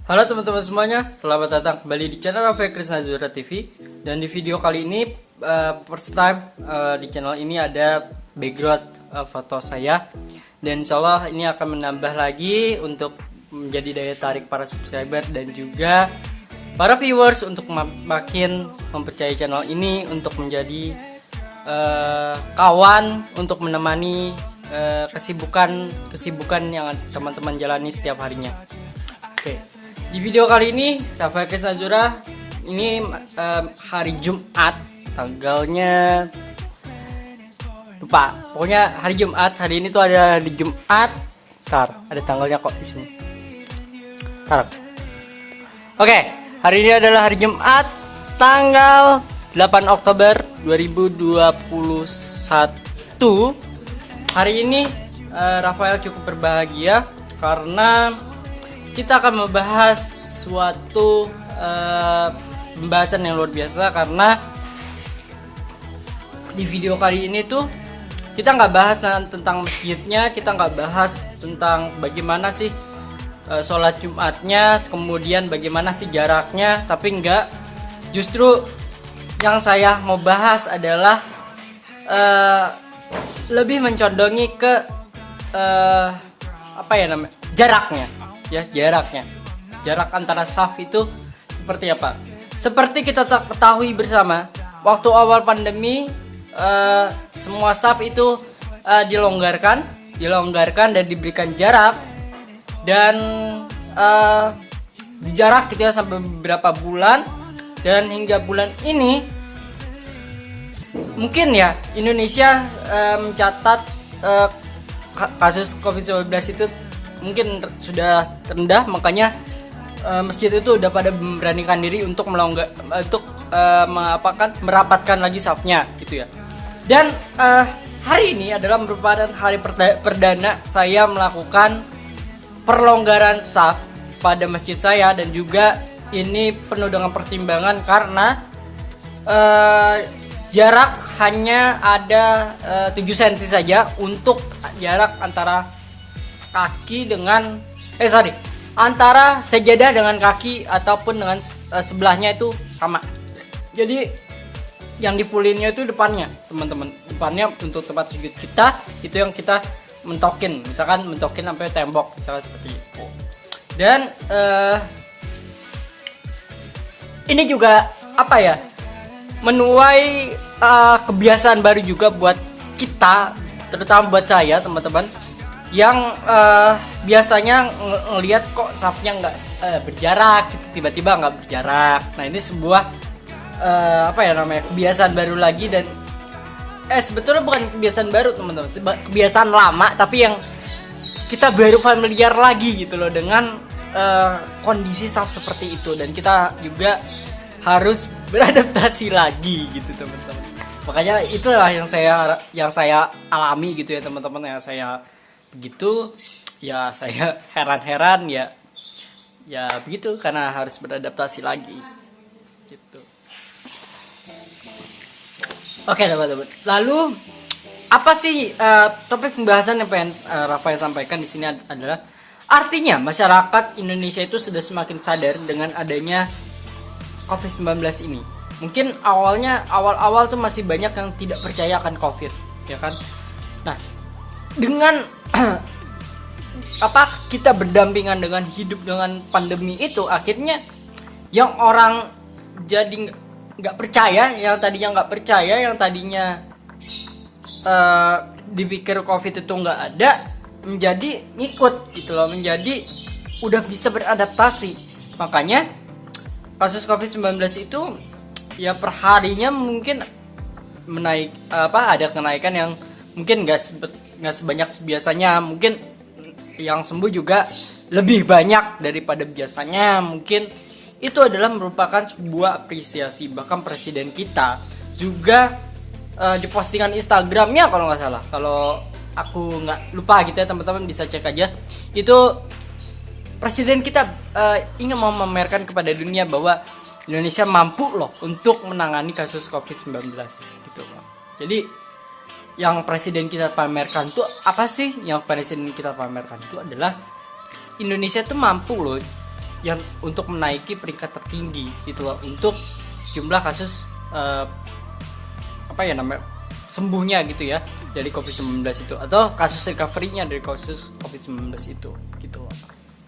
Halo teman-teman semuanya, selamat datang kembali di channel Rafael Krisna Zura TV. Dan di video kali ini, first time di channel ini ada background foto saya. Dan insyaallah ini akan menambah lagi untuk menjadi daya tarik para subscriber dan juga para viewers untuk makin mempercayai channel ini untuk menjadi kawan untuk menemani kesibukan yang teman-teman jalani setiap harinya. Oke. Di video kali ini, Rafael Krisna Zura, ini hari Jumat, tanggalnya lupa. Pokoknya hari Jumat, hari ini tuh ada di Jumat. Ada tanggalnya kok di sini. Oke, hari ini adalah hari Jumat, tanggal 8 Oktober 2021. Hari ini Rafael cukup berbahagia karena kita akan membahas suatu pembahasan yang luar biasa, karena di video kali ini tuh kita nggak bahas tentang masjidnya, kita nggak bahas tentang bagaimana sih sholat Jumatnya, kemudian bagaimana sih jaraknya, tapi enggak, justru yang saya mau bahas adalah lebih mencondongi ke jaraknya. Jarak antara shaf itu seperti apa? Seperti kita ketahui bersama, waktu awal pandemi semua shaf itu dilonggarkan dan diberikan jarak, dan jarak kita sampai beberapa bulan, dan hingga bulan ini mungkin ya Indonesia mencatat kasus COVID-19 itu mungkin sudah rendah, makanya masjid itu udah pada memberanikan diri untuk merapatkan lagi safnya gitu ya. Dan hari ini adalah merupakan hari perdana saya melakukan perlonggaran saf pada masjid saya, dan juga ini penuh dengan pertimbangan karena jarak hanya ada 7 cm saja untuk jarak antara kaki dengan antara sejadah dengan kaki ataupun dengan sebelahnya itu sama. Jadi yang di fullinnya itu depannya, teman-teman. Depannya untuk tempat sujud kita itu yang kita mentokin, misalkan mentokin sampai tembok, misalkan seperti itu. Dan ini juga menuai kebiasaan baru juga buat kita, terutama buat saya, teman-teman, yang biasanya ngelihat kok safnya nggak berjarak, tiba-tiba nggak berjarak. Nah, ini sebuah kebiasaan baru lagi, dan sebetulnya bukan kebiasaan baru, teman-teman, kebiasaan lama, tapi yang kita baru familiar lagi gitu loh dengan kondisi saf seperti itu, dan kita juga harus beradaptasi lagi gitu, teman-teman. Makanya itulah yang saya alami gitu ya, teman-teman, yang saya begitu ya, saya heran-heran ya begitu, karena harus beradaptasi lagi gitu. Oke, teman-teman, lalu apa sih topik pembahasan yang pengen Rafael sampaikan di sini adalah artinya masyarakat Indonesia itu sudah semakin sadar dengan adanya COVID-19 ini. Mungkin awal-awal tuh masih banyak yang tidak percaya akan COVID, ya kan? Nah, dengan kita berdampingan dengan hidup dengan pandemi itu, akhirnya yang orang jadi nggak percaya, yang tadinya dipikir COVID itu nggak ada, menjadi ngikut gitu loh, menjadi udah bisa beradaptasi. Makanya kasus COVID-19 itu ya perharinya mungkin ada kenaikan yang mungkin nggak sebanyak biasanya, mungkin yang sembuh juga lebih banyak daripada biasanya. Mungkin itu adalah merupakan sebuah apresiasi. Bahkan presiden kita juga di postingan Instagramnya, kalau nggak salah, kalau aku nggak lupa gitu ya, teman-teman bisa cek aja, itu presiden kita ingin memamerkan kepada dunia bahwa Indonesia mampu loh untuk menangani kasus COVID-19 gitu loh. Jadi yang presiden kita pamerkan tuh apa sih? Yang presiden kita pamerkan itu adalah Indonesia tuh mampu loh yang untuk menaiki peringkat tertinggi gitu loh untuk jumlah kasus sembuhnya gitu ya dari COVID-19 itu, atau kasus recovery-nya dari kasus COVID-19 itu gitu loh.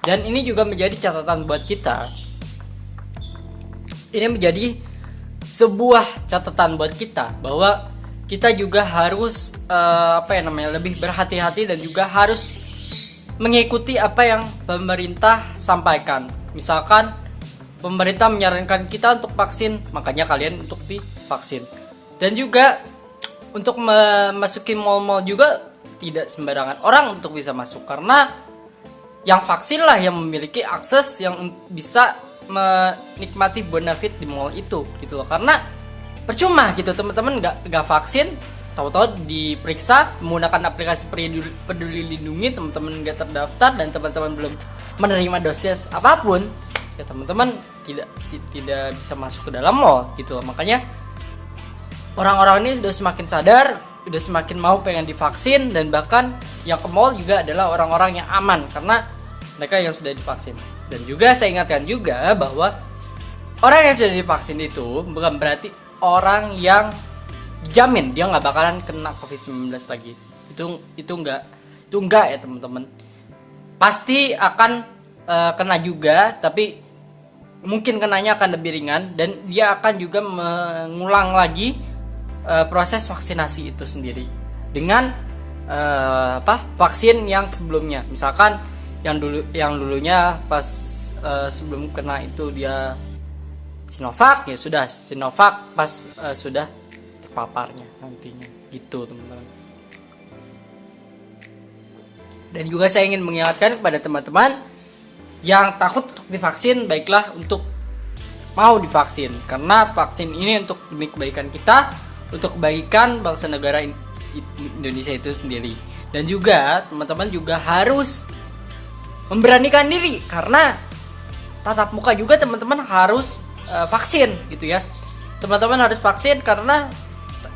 Dan ini juga menjadi catatan buat kita. Ini menjadi sebuah catatan buat kita bahwa kita juga harus lebih berhati-hati dan juga harus mengikuti apa yang pemerintah sampaikan. Misalkan pemerintah menyarankan kita untuk vaksin, makanya kalian untuk divaksin. Dan juga untuk memasuki mal-mal juga tidak sembarangan orang untuk bisa masuk, karena yang vaksin lah yang memiliki akses yang bisa menikmati benefit di mall itu gitu loh. Karena percuma gitu teman-teman nggak vaksin, tahu-tahu diperiksa menggunakan aplikasi Peduli Lindungi, teman-teman nggak terdaftar dan teman-teman belum menerima dosis apapun, ya teman-teman tidak bisa masuk ke dalam mall gitu loh. Makanya orang-orang ini sudah semakin sadar, sudah semakin mau pengen divaksin, dan bahkan yang ke mall juga adalah orang-orang yang aman karena mereka yang sudah divaksin. Dan juga saya ingatkan juga bahwa orang yang sudah divaksin itu bukan berarti orang yang jamin dia nggak bakalan kena COVID-19 lagi. Itu enggak ya teman-teman. Pasti akan kena juga, tapi mungkin kenanya akan lebih ringan, dan dia akan juga mengulang lagi proses vaksinasi itu sendiri dengan vaksin yang sebelumnya. Misalkan yang dulunya pas sebelum kena itu dia Sinovac, ya sudah Sinovac pas sudah terpaparnya nantinya gitu teman-teman. Dan juga saya ingin mengingatkan kepada teman-teman yang takut untuk divaksin, baiklah untuk mau divaksin, karena vaksin ini untuk demi kebaikan kita, untuk kebaikan bangsa negara Indonesia itu sendiri. Dan juga teman-teman juga harus memberanikan diri, karena tatap muka juga teman-teman harus vaksin gitu ya. Teman-teman harus vaksin karena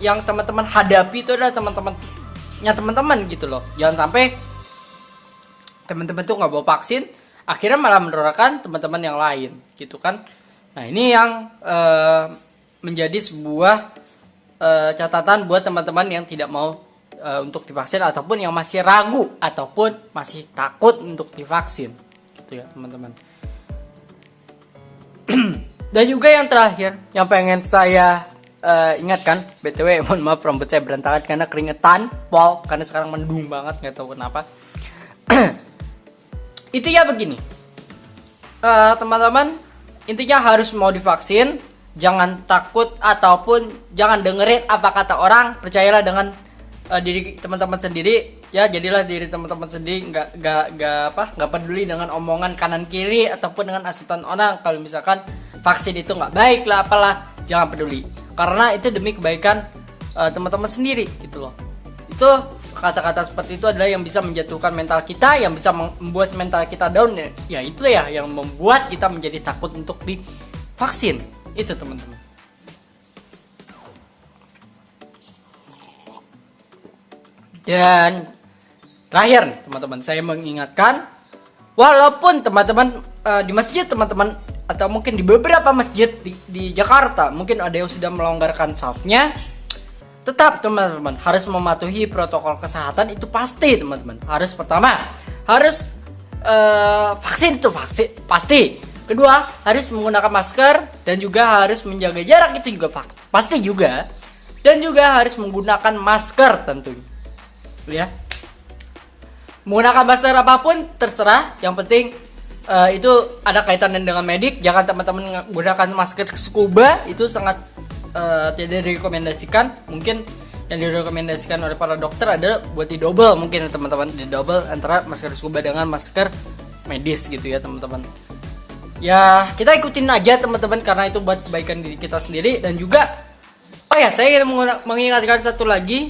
yang teman-teman hadapi itu adalah teman-teman gitu loh. Jangan sampai teman-teman tuh nggak bawa vaksin, akhirnya malah menularkan teman-teman yang lain gitu kan. Nah ini yang menjadi sebuah catatan buat teman-teman yang tidak mau untuk divaksin, ataupun yang masih ragu ataupun masih takut untuk divaksin gitu ya teman-teman. Dan juga yang terakhir yang pengen saya ingatkan, BTW mohon maaf rambut saya berantakan karena keringetan pol, karena sekarang mendung banget, nggak tahu kenapa. Intinya begini, teman-teman, intinya harus mau divaksin, jangan takut ataupun jangan dengerin apa kata orang, percayalah dengan diri teman-teman sendiri ya. Jadilah diri teman-teman sendiri, nggak peduli dengan omongan kanan kiri ataupun dengan asutan orang. Kalau misalkan vaksin itu nggak baik lah apalah, jangan peduli, karena itu demi kebaikan teman-teman sendiri gitu loh. Itu kata-kata seperti itu adalah yang bisa menjatuhkan mental kita, yang bisa membuat mental kita down ya itu ya yang membuat kita menjadi takut untuk divaksin itu teman-teman. Dan terakhir nih teman-teman, saya mengingatkan, walaupun teman-teman di masjid teman-teman, atau mungkin di beberapa masjid di Jakarta mungkin ada yang sudah melonggarkan safnya, tetap teman-teman harus mematuhi protokol kesehatan. Itu pasti teman-teman. Harus pertama harus vaksin, itu vaksin pasti. Kedua harus menggunakan masker, dan juga harus menjaga jarak, itu juga pasti juga. Dan juga harus menggunakan masker tentunya ya. Menggunakan masker apapun terserah, yang penting itu ada kaitannya dengan medik. Jangan teman-teman menggunakan masker scuba, itu sangat tidak direkomendasikan. Mungkin yang direkomendasikan oleh para dokter adalah buat di double, mungkin teman-teman di double antara masker scuba dengan masker medis gitu ya teman-teman. Ya kita ikutin aja teman-teman, karena itu buat kebaikan diri kita sendiri. Dan juga saya ingin mengingatkan satu lagi,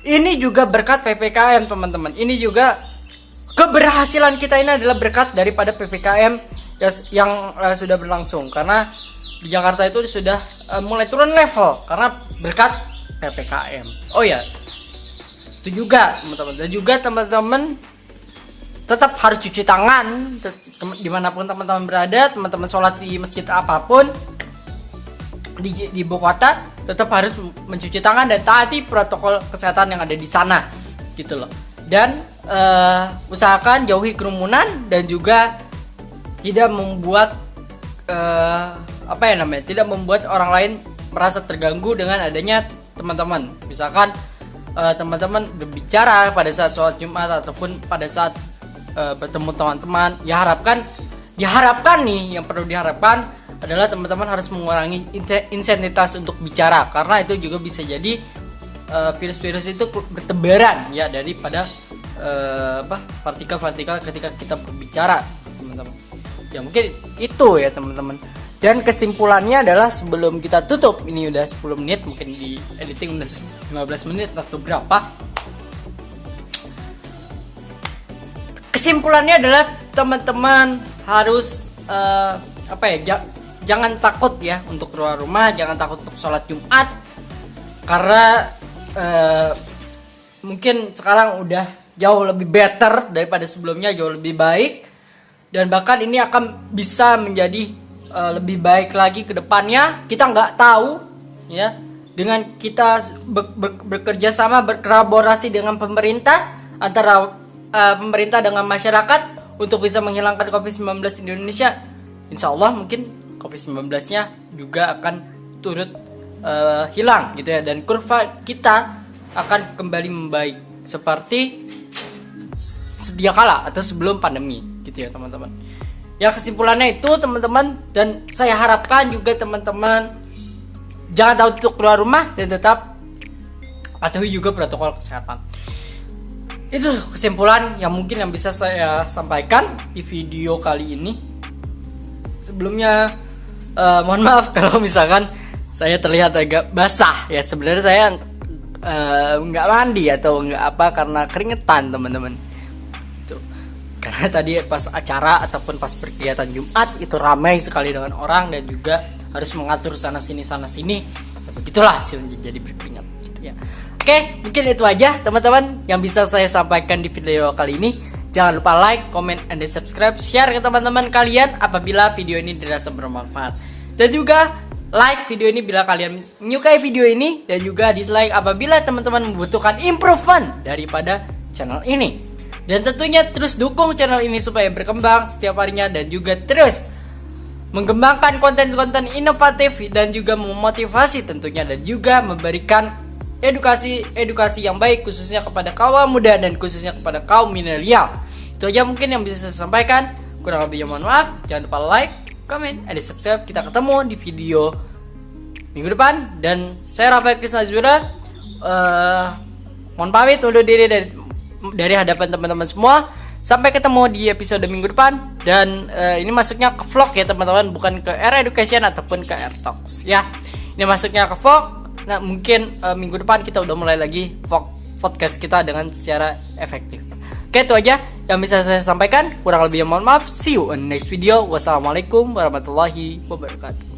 ini juga berkat PPKM teman-teman. Ini juga keberhasilan kita ini adalah berkat daripada PPKM yang sudah berlangsung, karena di Jakarta itu sudah mulai turun level karena berkat PPKM. Itu juga teman-teman. Dan juga teman-teman tetap harus cuci tangan dimanapun teman-teman berada, teman-teman sholat di masjid apapun di ibu kota tetap harus mencuci tangan dan taati protokol kesehatan yang ada di sana gitu loh. Dan usahakan jauhi kerumunan dan juga tidak membuat tidak membuat orang lain merasa terganggu dengan adanya teman-teman. Misalkan teman-teman berbicara pada saat sholat Jumat ataupun pada saat bertemu teman-teman, diharapkan nih, yang perlu diharapkan adalah teman-teman harus mengurangi intensitas untuk bicara, karena itu juga bisa jadi virus-virus itu bertebaran ya daripada partikel-partikel ketika kita berbicara, teman-teman. Ya mungkin itu ya teman-teman. Dan kesimpulannya adalah sebelum kita tutup, ini udah 10 menit, mungkin di editing udah 15 menit atau berapa. Kesimpulannya adalah teman-teman harus jangan takut ya untuk keluar rumah, jangan takut untuk sholat Jumat, karena mungkin sekarang udah jauh lebih better daripada sebelumnya, jauh lebih baik, dan bahkan ini akan bisa menjadi lebih baik lagi ke depannya. Kita nggak tahu ya, dengan kita bekerja sama, berkolaborasi dengan pemerintah, antara pemerintah dengan masyarakat untuk bisa menghilangkan COVID-19 di Indonesia, insya Allah mungkin COVID-19-nya juga akan turut hilang gitu ya, dan kurva kita akan kembali membaik seperti sedia kala atau sebelum pandemi gitu ya teman-teman. Ya kesimpulannya itu teman-teman, dan saya harapkan juga teman-teman jangan takut untuk keluar rumah dan tetap patuhi juga protokol kesehatan. Itu kesimpulan yang mungkin yang bisa saya sampaikan di video kali ini. Sebelumnya mohon maaf kalau misalkan saya terlihat agak basah ya. Sebenarnya saya nggak mandi atau nggak apa karena keringetan teman-teman. Tuh. Karena tadi pas acara ataupun pas berkegiatan Jumat itu ramai sekali dengan orang dan juga harus mengatur sana sini. Begitulah hasilnya jadi berkeringat gitu ya. Oke, mungkin itu aja teman-teman yang bisa saya sampaikan di video kali ini. Jangan lupa like, comment, and subscribe, share ke teman-teman kalian apabila video ini dirasa bermanfaat. Dan juga like video ini bila kalian menyukai video ini, dan juga dislike apabila teman-teman membutuhkan improvement daripada channel ini. Dan tentunya terus dukung channel ini supaya berkembang setiap harinya dan juga terus mengembangkan konten-konten inovatif dan juga memotivasi tentunya, dan juga memberikan edukasi yang baik khususnya kepada kaum muda dan khususnya kepada kaum milenial. Itu aja mungkin yang bisa saya sampaikan. Kurang lebihnya mohon maaf. Jangan lupa like, comment, and subscribe. Kita ketemu di video minggu depan. Dan saya Rafael Krisna Zura, mohon pamit undur diri dari hadapan teman-teman semua. Sampai ketemu di episode minggu depan. Dan ini masuknya ke vlog ya teman-teman, bukan ke Era Education ataupun ke Air Talks ya. Ini masuknya ke vlog. Nah mungkin minggu depan kita udah mulai lagi podcast kita dengan secara efektif. Oke, itu aja yang bisa saya sampaikan. Kurang lebihnya mohon maaf. See you in next video. Wassalamualaikum warahmatullahi wabarakatuh.